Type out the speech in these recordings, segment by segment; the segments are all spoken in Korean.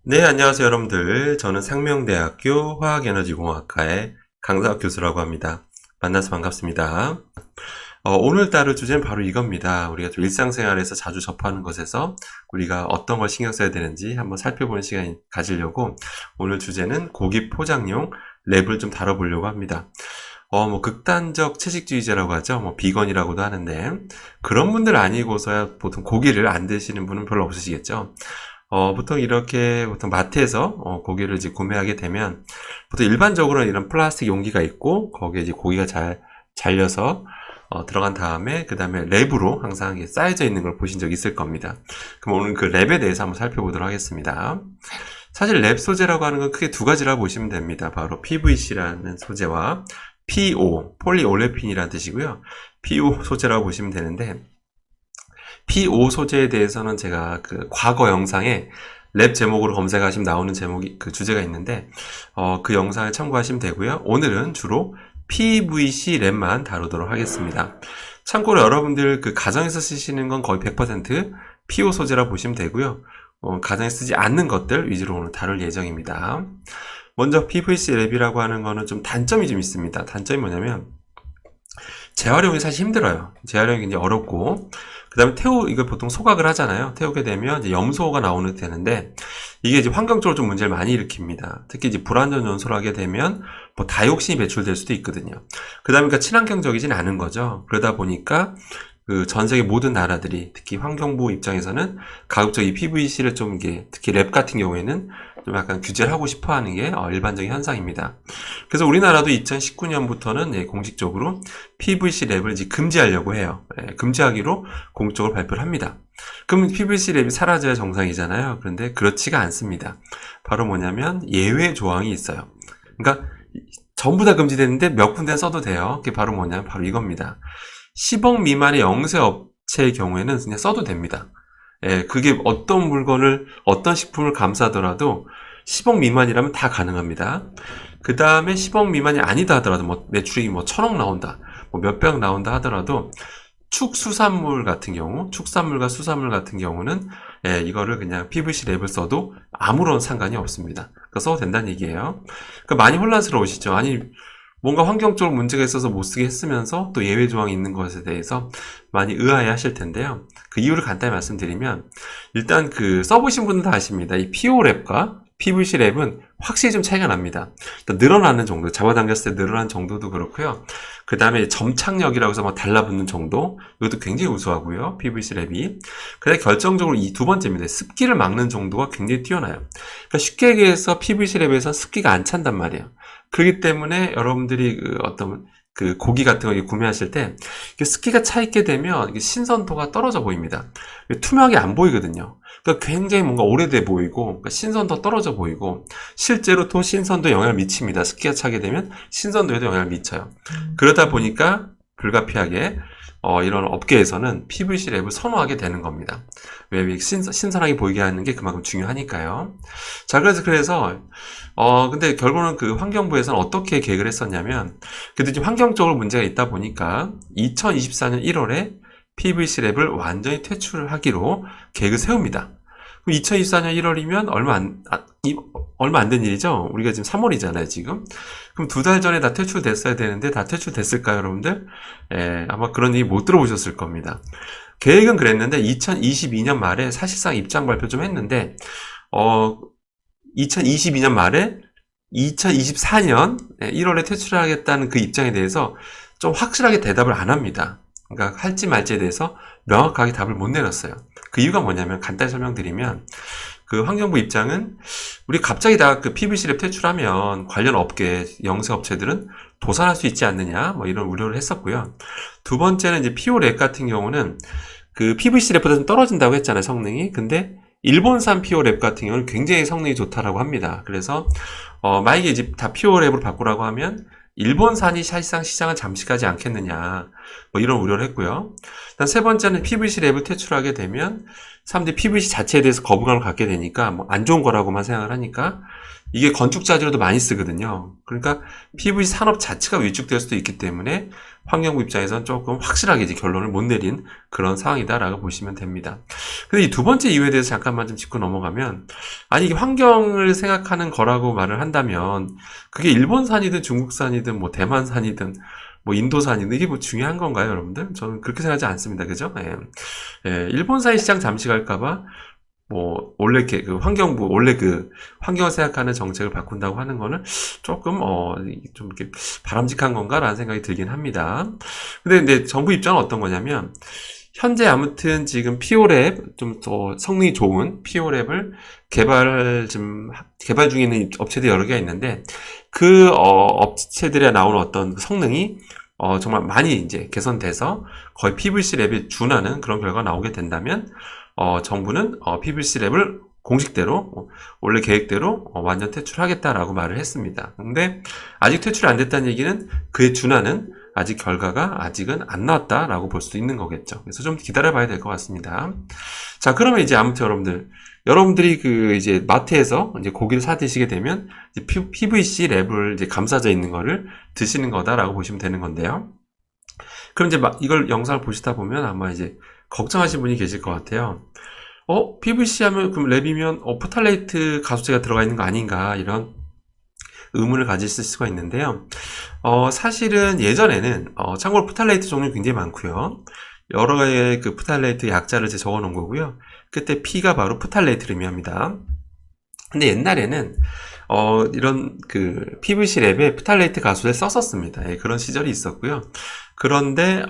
네, 안녕하세요, 여러분들. 저는 상명대학교 화학에너지공학과의 강사학 교수라고 합니다. 만나서 반갑습니다. 오늘 다룰 주제는 바로 이겁니다. 우리가 좀 일상생활에서 자주 접하는 것에서 우리가 어떤 걸 신경 써야 되는지 한번 살펴보는 시간 가지려고 오늘 주제는 고기 포장용 랩을 좀 다뤄보려고 합니다. 극단적 채식주의자라고 하죠. 비건이라고도 하는데, 그런 분들 아니고서야 보통 고기를 안 드시는 분은 별로 없으시겠죠. 보통 이렇게, 보통 마트에서, 고기를 이제 구매하게 되면, 보통 일반적으로는 이런 플라스틱 용기가 있고, 거기에 이제 고기가 잘 잘려서, 들어간 다음에, 그 다음에 랩으로 항상 이게 쌓여져 있는 걸 보신 적 있을 겁니다. 그럼 오늘 그 랩에 대해서 한번 살펴보도록 하겠습니다. 사실 랩 소재라고 하는 건 크게 두 가지라고 보시면 됩니다. 바로 PVC라는 소재와 PO, 폴리올레핀이라는 뜻이고요. PO 소재라고 보시면 되는데, PO 소재에 대해서는 제가 그 과거 영상에 랩 제목으로 검색하시면 나오는 제목이 그 주제가 있는데 그 영상을 참고하시면 되고요. 오늘은 주로 PVC 랩만 다루도록 하겠습니다. 참고로 여러분들 그 가정에서 쓰시는 건 거의 100% PO 소재라 보시면 되고요. 가정에 쓰지 않는 것들 위주로 오늘 다룰 예정입니다. 먼저 PVC 랩이라고 하는 거는 좀 단점이 좀 있습니다. 단점이 뭐냐면 재활용이 사실 힘들어요. 재활용이 굉장히 어렵고, 그 다음에 이거 보통 소각을 하잖아요. 태우게 되면 이제 염소가 나오는 되는데, 이게 이제 환경적으로 좀 문제를 많이 일으킵니다. 특히 이제 불완전 연소를 하게 되면, 다이옥신이 배출될 수도 있거든요. 그 다음에 그러니까 친환경적이진 않은 거죠. 그러다 보니까, 그 전 세계 모든 나라들이, 특히 환경부 입장에서는 가급적 이 PVC를 좀 이게, 특히 랩 같은 경우에는 좀 약간 규제를 하고 싶어 하는 게 일반적인 현상입니다. 그래서 우리나라도 2019년부터는 공식적으로 PVC 랩을 이제 금지하려고 해요. 금지하기로 공식적으로 발표를 합니다. 그럼 PVC 랩이 사라져야 정상이잖아요. 그런데 그렇지가 않습니다. 바로 뭐냐면 예외 조항이 있어요. 그러니까 전부 다 금지되는데 몇 군데 써도 돼요. 그게 바로 뭐냐면 바로 이겁니다. 10억 미만의 영세 업체의 경우에는 그냥 써도 됩니다. 그게 어떤 물건을, 어떤 식품을 감싸더라도 10억 미만이라면 다 가능합니다. 그 다음에 10억 미만이 아니다 하더라도, 매출이 1000억 나온다, 몇백 나온다 하더라도, 축수산물 같은 경우, 축산물과 수산물 같은 경우는, 이거를 그냥 PVC 랩을 써도 아무런 상관이 없습니다. 그러니까 써도 된다는 얘기예요. 그러니까 많이 혼란스러우시죠? 아니, 뭔가 환경적으로 문제가 있어서 못 쓰게 했으면서 또 예외 조항이 있는 것에 대해서 많이 의아해 하실 텐데요. 그 이유를 간단히 말씀드리면, 일단 그 써보신 분은 다 아십니다. 이 PO 랩과 PVC 랩은 확실히 좀 차이가 납니다. 일단 늘어나는 정도, 잡아당겼을 때 늘어나는 정도도 그렇고요. 그 다음에 점착력이라고 해서 달라붙는 정도, 이것도 굉장히 우수하고요. PVC 랩이. 그 다음에 결정적으로 이 두 번째입니다. 습기를 막는 정도가 굉장히 뛰어나요. 그러니까 쉽게 얘기해서 PVC 랩에서 습기가 안 찬단 말이에요. 그렇기 때문에 여러분들이 그 고기 같은 거 구매하실 때 습기가 차 있게 되면 신선도가 떨어져 보입니다. 투명하게 안 보이거든요. 그러니까 굉장히 뭔가 오래돼 보이고, 그러니까 신선도 떨어져 보이고, 실제로 또 신선도에 영향을 미칩니다. 습기가 차게 되면 신선도에도 영향을 미쳐요. 그러다 보니까 불가피하게 이런 업계에서는 PVC 랩을 선호하게 되는 겁니다. 왜 신선하게 보이게 하는 게 그만큼 중요하니까요. 자, 그래서 근데 결국은 그 환경부에서는 어떻게 계획을 했었냐면, 그래도 지금 환경적으로 문제가 있다 보니까 2024년 1월에 PVC 랩을 완전히 퇴출하기로 계획을 세웁니다. 그럼 2024년 1월이면 얼마 안 된 일이죠? 우리가 지금 3월이잖아요, 지금. 그럼 두 달 전에 다 퇴출됐어야 되는데 다 퇴출됐을까요, 여러분들? 아마 그런 얘기 못 들어보셨을 겁니다. 계획은 그랬는데 2022년 말에 사실상 입장 발표 좀 했는데 2022년 말에 2024년 1월에 퇴출하겠다는 그 입장에 대해서 좀 확실하게 대답을 안 합니다. 그러니까 할지 말지에 대해서 명확하게 답을 못 내렸어요. 그 이유가 뭐냐면 간단히 설명드리면 그 환경부 입장은 우리 갑자기 다 그 PVC 랩 퇴출하면 관련 업계 영세 업체들은 도산할 수 있지 않느냐 이런 우려를 했었고요. 두 번째는 이제 PO 랩 같은 경우는 그 PVC 랩보다 좀 떨어진다고 했잖아요, 성능이. 근데 일본산 PO 랩 같은 경우는 굉장히 성능이 좋다라고 합니다. 그래서 만약에 이제 다 PO 랩으로 바꾸라고 하면 일본산이 사실상 시장을 잠식하지 않겠느냐 이런 우려를 했고요. 세 번째는 PVC 랩을 퇴출하게 되면 사람들이 PVC 자체에 대해서 거부감을 갖게 되니까 안 좋은 거라고만 생각을 하니까 이게 건축 자재로도 많이 쓰거든요. 그러니까 PVC 산업 자체가 위축될 수도 있기 때문에 환경부 입장에서는 조금 확실하게 이제 결론을 못 내린 그런 상황이다라고 보시면 됩니다. 근데 이 두 번째 이유에 대해서 잠깐만 좀 짚고 넘어가면, 아니 이게 환경을 생각하는 거라고 말을 한다면 그게 일본산이든 중국산이든 뭐 대만산이든 뭐 인도산이든 이게 뭐 중요한 건가요, 여러분들? 저는 그렇게 생각하지 않습니다. 그죠? 예. 예, 일본산의 시장 잠시 갈까봐 뭐 원래 그 환경부 원래 그 환경을 생각하는 정책을 바꾼다고 하는 거는 조금 좀 이렇게 바람직한 건가라는 생각이 들긴 합니다. 근데 정부 입장은 어떤 거냐면, 현재 아무튼 지금 피오랩 좀 더 성능이 좋은 피오랩을 개발 중에 있는 업체들이 여러 개가 있는데, 그 업체들에 나오는 어떤 성능이 정말 많이 이제 개선돼서 거의 PVC 랩에 준하는 그런 결과가 나오게 된다면, 정부는 PVC 랩을 공식대로 원래 계획대로 완전 퇴출하겠다라고 말을 했습니다. 근데 아직 퇴출이 안 됐다는 얘기는 그에 준하는 아직 결과가 아직은 안 나왔다라고 볼 수도 있는 거겠죠. 그래서 좀 기다려봐야 될 것 같습니다. 자, 그러면 이제 아무튼 여러분들이 그 이제 마트에서 이제 고기를 사 드시게 되면 이제 PVC 랩을 이제 감싸져 있는 거를 드시는 거다라고 보시면 되는 건데요. 그럼 이제 이걸 영상을 보시다 보면 아마 이제 걱정하시는 분이 계실 것 같아요. PVC 하면 그럼 랩이면 포탈레이트 가소제가 들어가 있는 거 아닌가, 이런 의문을 가지실 수가 있는데요. 사실은 예전에는 참고로 포탈레이트 종류 굉장히 많고요. 여러 가지의 그 포탈레이트 약자를 제가 적어 놓은 거고요. 그때 P가 바로 포탈레이트를 의미합니다. 근데 옛날에는 이런 그 PVC 랩에 포탈레이트 가소제를 썼었습니다. 예, 그런 시절이 있었고요. 그런데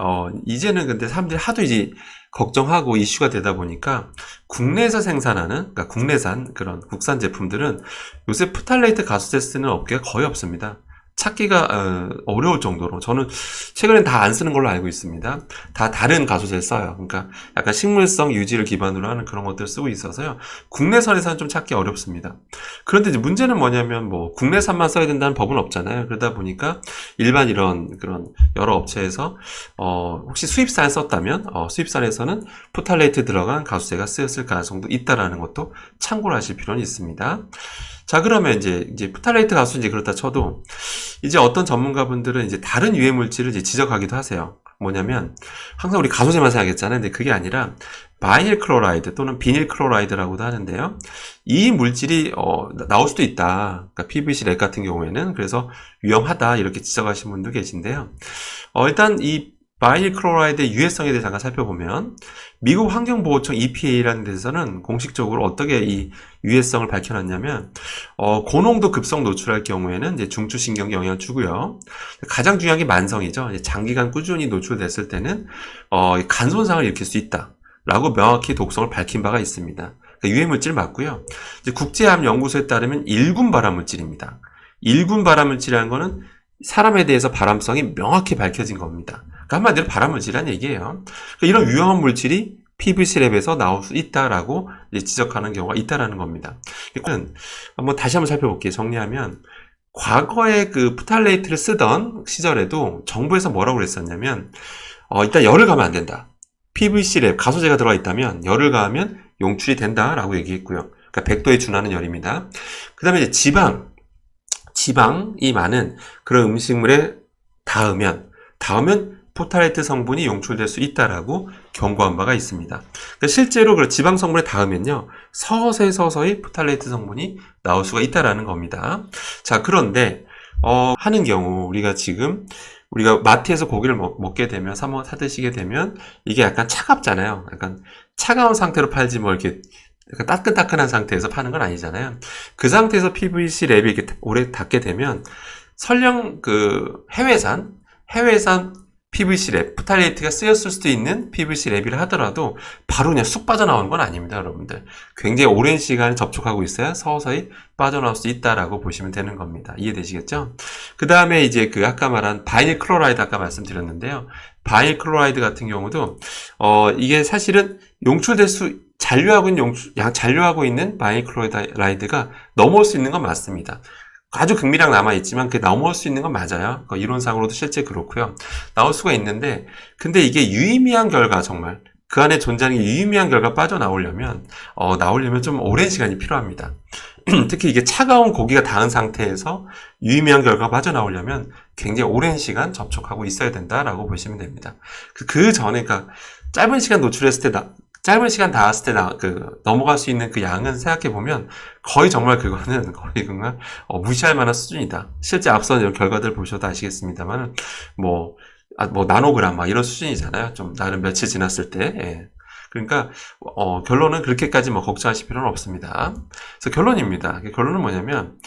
이제는 근데 사람들이 하도 이제 걱정하고 이슈가 되다 보니까 국내에서 생산하는, 그러니까 국내산 그런 국산 제품들은 요새 포탈레이트 가소제 쓰는 업계가 거의 없습니다. 찾기가 어려울 정도로, 저는 최근엔 다 안 쓰는 걸로 알고 있습니다. 다 다른 가소제를 써요. 그러니까 약간 식물성 유지를 기반으로 하는 그런 것들을 쓰고 있어서요, 국내선에서는 좀 찾기 어렵습니다. 그런데 이제 문제는 뭐냐면, 뭐 국내산만 써야 된다는 법은 없잖아요. 그러다 보니까 일반 이런 그런 여러 업체에서 혹시 수입산에 썼다면 수입산에서는 포탈레이트 들어간 가소제가 쓰였을 가능성도 있다라는 것도 참고를 하실 필요는 있습니다. 자, 그러면 이제 포탈레이트 가수 이제 그렇다 쳐도, 이제 어떤 전문가분들은 이제 다른 유해 물질을 이제 지적하기도 하세요. 뭐냐면, 항상 우리 가소제만 생각했잖아요. 근데 그게 아니라 바이닐 클로라이드 또는 비닐 클로라이드라고도 하는데요. 이 물질이 나올 수도 있다. 그러니까 PVC 랩 같은 경우에는 그래서 위험하다, 이렇게 지적하시는 분도 계신데요. 일단 이 바이닐 클로라이드의 유해성에 대해 잠깐 살펴보면, 미국 환경보호청 EPA라는 데서는 공식적으로 어떻게 이 유해성을 밝혀놨냐면, 고농도 급성 노출할 경우에는 이제 중추신경에 영향을 주고요. 가장 중요한 게 만성이죠. 이제 장기간 꾸준히 노출됐을 때는 간 손상을 일으킬 수 있다라고 명확히 독성을 밝힌 바가 있습니다. 그러니까 유해물질 맞고요. 이제 국제암연구소에 따르면 1군 발암물질입니다. 1군 발암물질이라는 거는 사람에 대해서 발암성이 명확히 밝혀진 겁니다. 그러니까 한마디로 발암물질이라는 얘기예요. 그러니까 이런 위험한 물질이 PVC 랩에서 나올 수 있다라고 이제 지적하는 경우가 있다라는 겁니다. 이거는 한번 다시 한번 살펴볼게요. 정리하면, 과거에 그 포탈레이트를 쓰던 시절에도 정부에서 뭐라고 그랬었냐면, 일단 열을 가면 안 된다. PVC 랩 가소제가 들어가 있다면 열을 가하면 용출이 된다라고 얘기했고요. 그러니까 100도에 준하는 열입니다. 그 다음에 이제 지방이 많은 그런 음식물에 닿으면 포탈레이트 성분이 용출될 수 있다라고 경고한 바가 있습니다. 그러니까 실제로 그 지방 성분에 닿으면요, 서서히 포탈레이트 성분이 나올 수가 있다라는 겁니다. 자, 그런데 하는 경우 우리가 마트에서 고기를 먹게 되면, 사 드시게 되면 이게 약간 차갑잖아요. 약간 차가운 상태로 팔지 뭐 이렇게 약간 따끈따끈한 상태에서 파는 건 아니잖아요. 그 상태에서 PVC 랩이 이렇게 오래 닿게 되면, 설령 그 해외산 PVC 랩, 포탈레이트가 쓰였을 수도 있는 PVC 랩이라 하더라도 바로 그냥 쑥 빠져나오는 건 아닙니다, 여러분들. 굉장히 오랜 시간을 접촉하고 있어야 서서히 빠져나올 수 있다라고 보시면 되는 겁니다. 이해되시겠죠? 그 다음에 이제 그 아까 말한 바이닐 클로라이드 아까 말씀드렸는데요. 바이닐 클로라이드 같은 경우도 이게 사실은 잔류하고 있는 바이닐 클로라이드가 넘어올 수 있는 건 맞습니다. 아주 극미량 남아있지만 그게 넘어올 수 있는 건 맞아요. 이론상으로도 실제 그렇고요. 나올 수가 있는데, 근데 이게 유의미한 결과, 정말 그 안에 존재하는 유의미한 결과 빠져나오려면 나오려면 좀 오랜 시간이 필요합니다. 특히 이게 차가운 고기가 닿은 상태에서 유의미한 결과가 빠져나오려면 굉장히 오랜 시간 접촉하고 있어야 된다라고 보시면 됩니다. 그 전에, 그러니까 짧은 시간 노출했을 때, 짧은 시간 닿았을 때 넘어갈 수 있는 그 양은 생각해보면 거의 정말 그거는 거의 정말 무시할 만한 수준이다. 실제 앞선 이런 결과들 보셔도 아시겠습니다만, 뭐 나노그램 막 이런 수준이잖아요. 좀 나름 며칠 지났을 때. 예. 그러니까 결론은 그렇게까지 뭐 걱정하실 필요는 없습니다. 그래서 결론입니다. 결론은 뭐냐면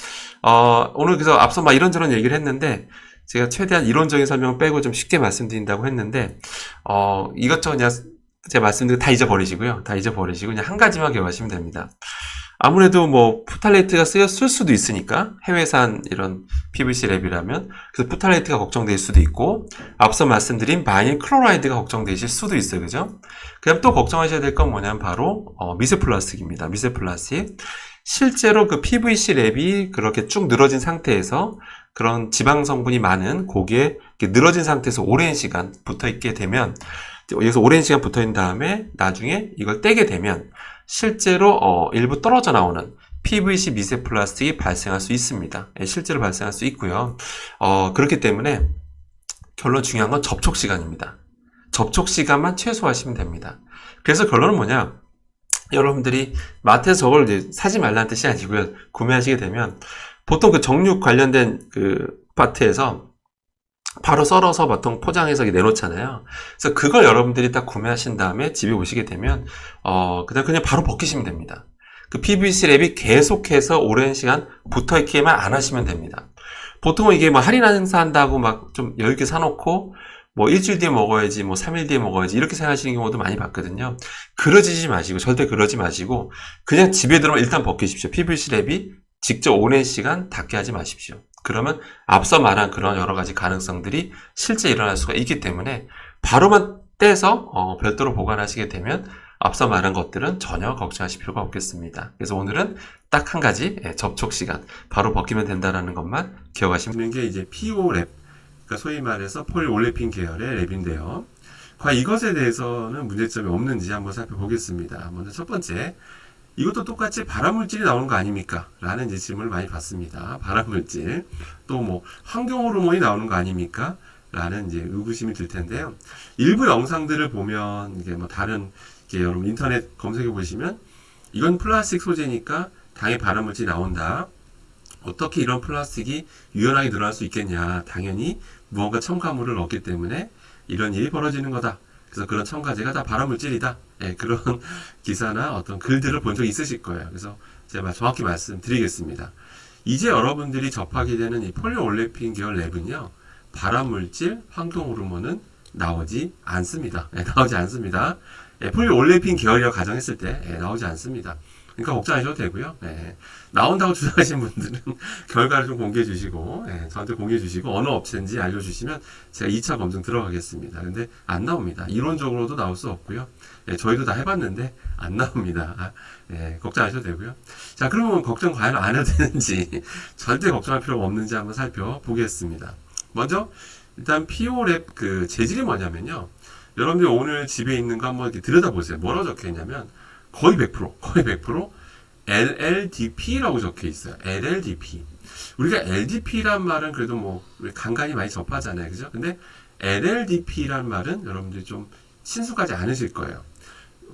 오늘 그래서 앞서 막 이런저런 얘기를 했는데 제가 최대한 이론적인 설명 빼고 좀 쉽게 말씀드린다고 했는데 이것저것 그냥 제가 말씀드린 거 다 잊어버리시고요. 다 잊어버리시고 그냥 한 가지만 기억하시면 됩니다. 아무래도 뭐 푸탈레이트가 쓸 수도 있으니까 해외산 이런 PVC 랩이라면 그래서 푸탈레이트가 걱정될 수도 있고 앞서 말씀드린 바닐 클로라이드가 걱정되실 수도 있어요. 그죠? 그다음 또 걱정하셔야 될 건 뭐냐면 바로 미세 플라스틱입니다. 미세 플라스틱. 실제로 그 PVC 랩이 그렇게 쭉 늘어진 상태에서 그런 지방 성분이 많은 고기에 늘어진 상태에서 오랜 시간 붙어 있게 되면 여기서 오랜 시간 붙어 있는 다음에 나중에 이걸 떼게 되면 실제로 일부 떨어져 나오는 PVC 미세 플라스틱이 발생할 수 있습니다. 실제로 발생할 수 있고요. 그렇기 때문에 결론 중요한 건 접촉 시간입니다. 접촉 시간만 최소화하시면 됩니다. 그래서 결론은 뭐냐? 여러분들이 마트에서 저걸 이제 사지 말라는 뜻이 아니고요. 구매하시게 되면 보통 그 정육 관련된 그 마트에서 바로 썰어서 보통 포장해서 내놓잖아요. 그래서 그걸 여러분들이 딱 구매하신 다음에 집에 오시게 되면, 그냥 바로 벗기시면 됩니다. 그 PVC 랩이 계속해서 오랜 시간 붙어 있기만 안 하시면 됩니다. 보통은 이게 뭐 할인 행사한다고 막 좀 여유있게 사놓고, 뭐 일주일 뒤에 먹어야지, 뭐 3일 뒤에 먹어야지, 이렇게 생각하시는 경우도 많이 봤거든요. 그러지 마시고, 절대 그러지 마시고, 그냥 집에 들어오면 일단 벗기십시오. PVC 랩이 직접 오랜 시간 닿게 하지 마십시오. 그러면 앞서 말한 그런 여러 가지 가능성들이 실제 일어날 수가 있기 때문에 바로만 떼서 별도로 보관하시게 되면 앞서 말한 것들은 전혀 걱정하실 필요가 없겠습니다. 그래서 오늘은 딱 한 가지 접촉 시간 바로 벗기면 된다는 것만 기억하시면 게 이제 PO 랩, 그러니까 소위 말해서 폴리올레핀 계열의 랩인데요. 과연 이것에 대해서는 문제점이 없는지 한번 살펴보겠습니다. 먼저 첫 번째, 이것도 똑같이 발암물질이 나오는 거 아닙니까? 라는 이제 질문을 많이 받습니다. 발암물질. 또 뭐, 환경호르몬이 나오는 거 아닙니까? 라는 이제 의구심이 들 텐데요. 일부 영상들을 보면, 이게 뭐 다른, 이게 여러분 인터넷 검색해 보시면, 이건 플라스틱 소재니까 당연히 발암물질이 나온다. 어떻게 이런 플라스틱이 유연하게 늘어날 수 있겠냐? 당연히 무언가 첨가물을 넣기 때문에 이런 일이 벌어지는 거다. 그래서 그런 첨가제가 다 발암물질이다. 예, 그런 기사나 어떤 글들을 본 적이 있으실 거예요. 그래서 제가 정확히 말씀드리겠습니다. 이제 여러분들이 접하게 되는 이 폴리올레핀 계열 랩은요, 발암물질, 황동호르몬은 나오지 않습니다. 예, 나오지 않습니다. 예, 폴리올레핀 계열이라고 가정했을 때 나오지 않습니다. 그러니까 걱정하셔도 되고요. 예, 나온다고 주장하시는 분들은 결과를 좀 공개해 주시고, 저한테 공개해 주시고, 어느 업체인지 알려주시면 제가 2차 검증 들어가겠습니다. 근데 안 나옵니다. 이론적으로도 나올 수 없고요. 저희도 다 해봤는데 안 나옵니다. 걱정하셔도 되고요. 자, 그러면 걱정 과연 안 해도 되는지, 절대 걱정할 필요가 없는지 한번 살펴보겠습니다. 먼저, 일단 PO랩 그 재질이 뭐냐면요. 여러분들 오늘 집에 있는 거 한번 이렇게 들여다보세요. 뭐라고 적혀 있냐면, 거의 100% LLDP라고 적혀 있어요. LLDP. 우리가 LDP란 말은 그래도 뭐 간간히 많이 접하잖아요. 그죠? 근데 LLDP란 말은 여러분들이 좀 친숙하지 않으실 거예요.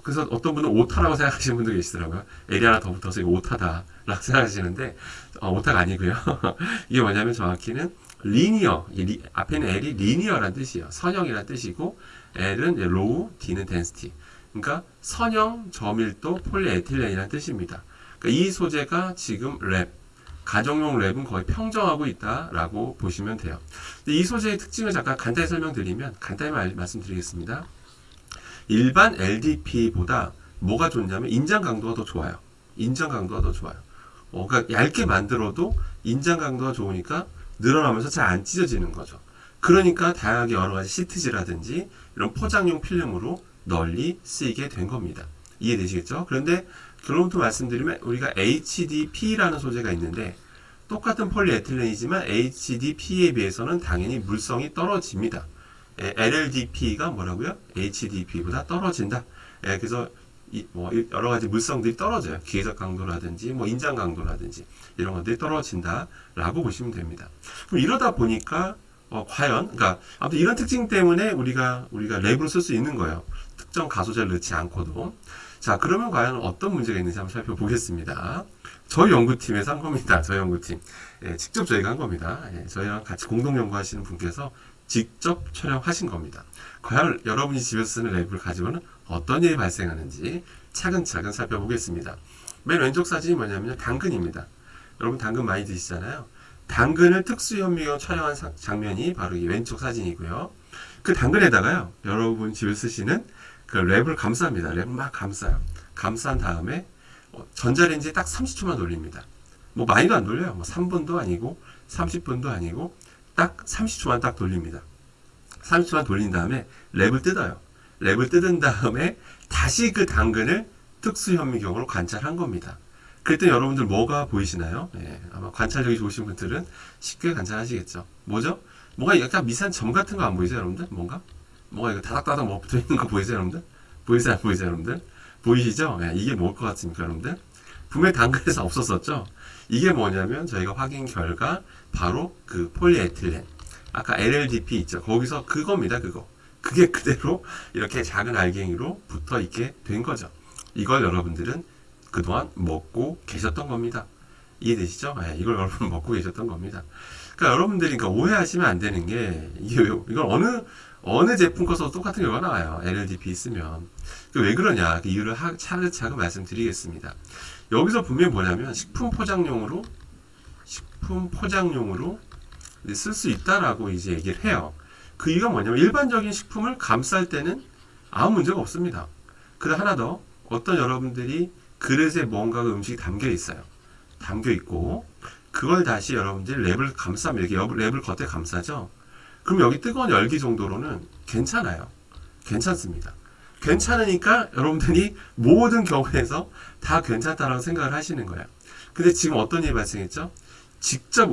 그래서 어떤 분은 오타라고 생각하시는 분도 계시더라고요. L이 하나 더 붙어서 이거 오타다라고 생각하시는데 오타가 아니고요. 이게 뭐냐면 정확히는 리니어, 앞에는 L이 리니어란 뜻이에요. 선형이란 뜻이고 L은 로우, D는 덴시티. 그러니까 선형 저밀도 폴리에틸렌이라는 뜻입니다. 그러니까 이 소재가 지금 랩, 가정용 랩은 거의 평정하고 있다라고 보시면 돼요. 이 소재의 특징을 잠깐 간단히 설명드리면, 간단히 말씀드리겠습니다. 일반 LDP보다 뭐가 좋냐면 인장 강도가 더 좋아요. 인장 강도가 더 좋아요. 그러니까 얇게 만들어도 인장 강도가 좋으니까 늘어나면서 잘 안 찢어지는 거죠. 그러니까 다양하게 여러 가지 시트지라든지 이런 포장용 필름으로 널리 쓰이게 된 겁니다. 이해되시겠죠? 그런데 결론부터 말씀드리면 우리가 HDP라는 소재가 있는데 똑같은 폴리에틸렌이지만 HDP에 비해서는 당연히 물성이 떨어집니다. LLDP가 뭐라고요? HDP보다 떨어진다. 그래서 여러 가지 물성들이 떨어져요. 기계적 강도라든지 뭐 인장 강도라든지 이런 것들이 떨어진다라고 보시면 됩니다. 그럼 이러다 보니까 과연 그러니까 아무튼 이런 특징 때문에 우리가 랩으로 쓸 수 있는 거예요. 특정 가소제를 넣지 않고도. 자, 그러면 과연 어떤 문제가 있는지 한번 살펴보겠습니다. 저희 연구팀에서 한 겁니다. 저희 연구팀. 직접 저희가 한 겁니다. 저희랑 같이 공동 연구하시는 분께서 직접 촬영하신 겁니다. 과연 여러분이 집에서 쓰는 랩을 가지고는 어떤 일이 발생하는지 차근차근 살펴보겠습니다. 맨 왼쪽 사진이 뭐냐면 당근입니다. 여러분 당근 많이 드시잖아요. 당근을 특수현미경 촬영한 장면이 바로 이 왼쪽 사진이고요. 그 당근에다가요, 여러분 집에 쓰시는 그 랩을 감쌉니다. 랩을 막 감싸요. 감싼 다음에 전자레인지에 딱 30초만 돌립니다. 뭐 많이도 안 돌려요. 뭐 3분도 아니고 30분도 아니고 딱 30초만 딱 돌립니다. 30초만 돌린 다음에 랩을 뜯어요. 랩을 뜯은 다음에 다시 그 당근을 특수현미경으로 관찰한 겁니다. 그랬더니 여러분들 뭐가 보이시나요? 아마 관찰력이 좋으신 분들은 쉽게 관찰하시겠죠. 뭐죠? 뭔가 약간 미세한 점 같은 거 안 보이세요, 여러분들? 뭔가 이거 다닥다닥 뭐 붙어 있는 거 보이세요, 여러분들? 보이세요, 안 보이세요, 여러분들? 보이시죠? 이게 뭘 것 같습니까, 여러분들? 분명히 당근에서 없었었죠? 이게 뭐냐면 저희가 확인 결과 바로 그 폴리에틸렌, 아까 LLDP 있죠? 거기서 그겁니다, 그거. 그게 그대로 이렇게 작은 알갱이로 붙어 있게 된 거죠. 이걸 여러분들은 그동안 먹고 계셨던 겁니다. 이해되시죠? 이걸 여러분 먹고 계셨던 겁니다. 그러니까 여러분들이 오해하시면 안 되는 게 이건 어느 제품 거서도 똑같은 결과가 나와요. LLDP 있으면. 왜 그러냐? 그 이유를 차근차근 말씀드리겠습니다. 여기서 분명히 뭐냐면 식품 포장용으로 쓸 수 있다라고 이제 얘기를 해요. 그 이유가 뭐냐면 일반적인 식품을 감쌀 때는 아무 문제가 없습니다. 그다음 하나 더, 어떤 여러분들이 그릇에 뭔가가 음식이 담겨 있어요. 담겨 있고 그걸 다시 여러분들이 랩을 감싸면 이렇게 랩을 겉에 감싸죠. 그럼 여기 뜨거운 열기 정도로는 괜찮아요. 괜찮습니다. 괜찮으니까 여러분들이 모든 경우에서 다 괜찮다라고 생각을 하시는 거예요. 근데 지금 어떤 일이 발생했죠? 직접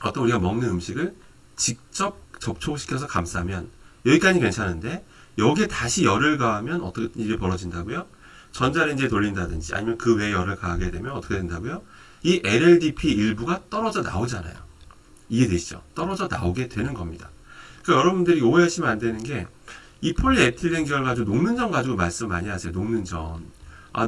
어떤 우리가 먹는 음식을 직접 접촉시켜서 감싸면 여기까지 괜찮은데 여기에 다시 열을 가하면 어떻게 일이 벌어진다고요? 전자레인지에 돌린다든지 아니면 그 외에 열을 가하게 되면 어떻게 된다고요? 이 LLDP 일부가 떨어져 나오잖아요. 이해되시죠? 떨어져 나오게 되는 겁니다. 그러니까 여러분들이 오해하시면 안 되는 게 이 폴리에틸렌 계열 가지고 녹는 점 가지고 말씀 많이 하세요. 녹는 점.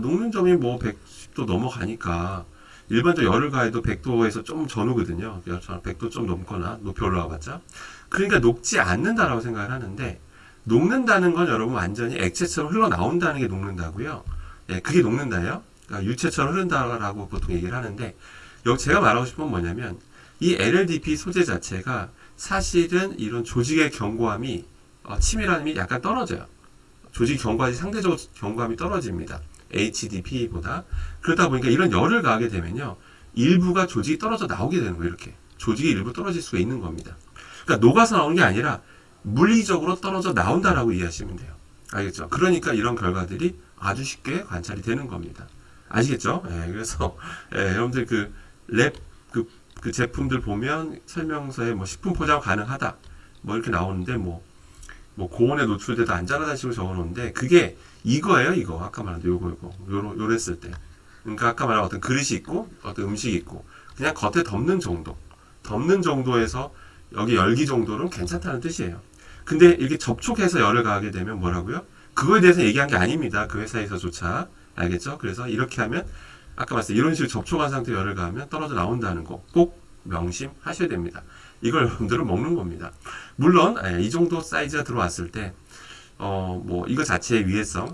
녹는 점이 뭐 110도 넘어가니까 일반적으로 열을 가해도 100도에서 좀 전후거든요. 100도 좀 넘거나 높이 올라가봤자. 그러니까 녹지 않는다라고 생각을 하는데 녹는다는 건 여러분 완전히 액체처럼 흘러나온다는 게 녹는다고요. 그게 녹는다예요. 그러니까 유체처럼 흐른다라고 보통 얘기를 하는데 여기 제가 말하고 싶은 건 뭐냐면 이 LLDP 소재 자체가 사실은 이런 조직의 견고함이 치밀함이 약간 떨어져요. 조직 견고함이 상대적으로 견고함이 떨어집니다. HDP보다. 그러다 보니까 이런 열을 가하게 되면요. 일부가 조직이 떨어져 나오게 되는 거예요. 이렇게. 조직이 일부 떨어질 수가 있는 겁니다. 그러니까 녹아서 나오는 게 아니라 물리적으로 떨어져 나온다라고 이해하시면 돼요. 알겠죠? 그러니까 이런 결과들이 아주 쉽게 관찰이 되는 겁니다. 아시겠죠? 그래서 여러분들 그 제품들 보면 설명서에 뭐 식품 포장 가능하다 뭐 이렇게 나오는데 뭐 고온에 노출돼도 안 자라다는 식으로 적어놓는데 그게 이거예요. 이거 아까 말한 요랬을 때. 그러니까 아까 말한 어떤 그릇이 있고 어떤 음식이 있고 그냥 겉에 덮는 정도에서 여기 열기 정도는 괜찮다는 뜻이에요. 근데 이렇게 접촉해서 열을 가하게 되면 뭐라고요? 그거에 대해서 얘기한 게 아닙니다. 그 회사에서조차. 알겠죠? 그래서 이렇게 하면 아까 말씀 이런 식으로 접촉한 상태로 열을 가하면 떨어져 나온다는 거 꼭 명심하셔야 됩니다. 이걸 여러분들은 먹는 겁니다. 물론 이 정도 사이즈가 들어왔을 때 이거 자체의 위해성은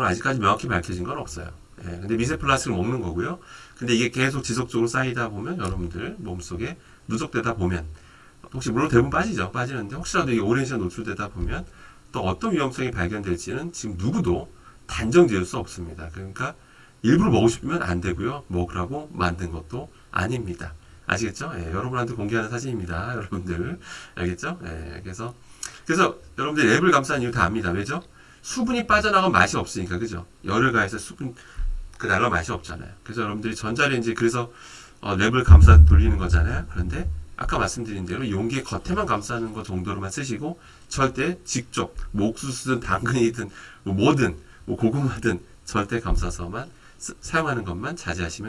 아직까지 명확히 밝혀진 건 없어요. 근데 미세 플라스틱을 먹는 거고요. 근데 이게 계속 지속적으로 쌓이다 보면 여러분들 몸속에 누적되다 보면 혹시 물론 대부분 빠지는데 혹시라도 이게 오랜 시간 노출되다 보면 또 어떤 위험성이 발견될지는 지금 누구도 단정 지을 수 없습니다. 그러니까 일부러 먹고 싶으면 안 되고요. 먹으라고 만든 것도 아닙니다. 아시겠죠? 여러분한테 공개하는 사진입니다. 여러분들. 알겠죠? 그래서 여러분들 랩을 감싼 이유 다 압니다. 왜죠? 수분이 빠져나가면 맛이 없으니까. 그죠? 열을 가해서 수분 날라 맛이 없잖아요. 그래서 여러분들이 전자레인지 그래서 랩을 감싸 돌리는 거잖아요. 그런데 아까 말씀드린 대로 용기 겉에만 감싸는 것 정도로만 쓰시고 절대 직접 옥수수든 당근이든 뭐든 뭐 고구마든 절대 감싸서만 사용하는 것만 자제하시면 됩니다.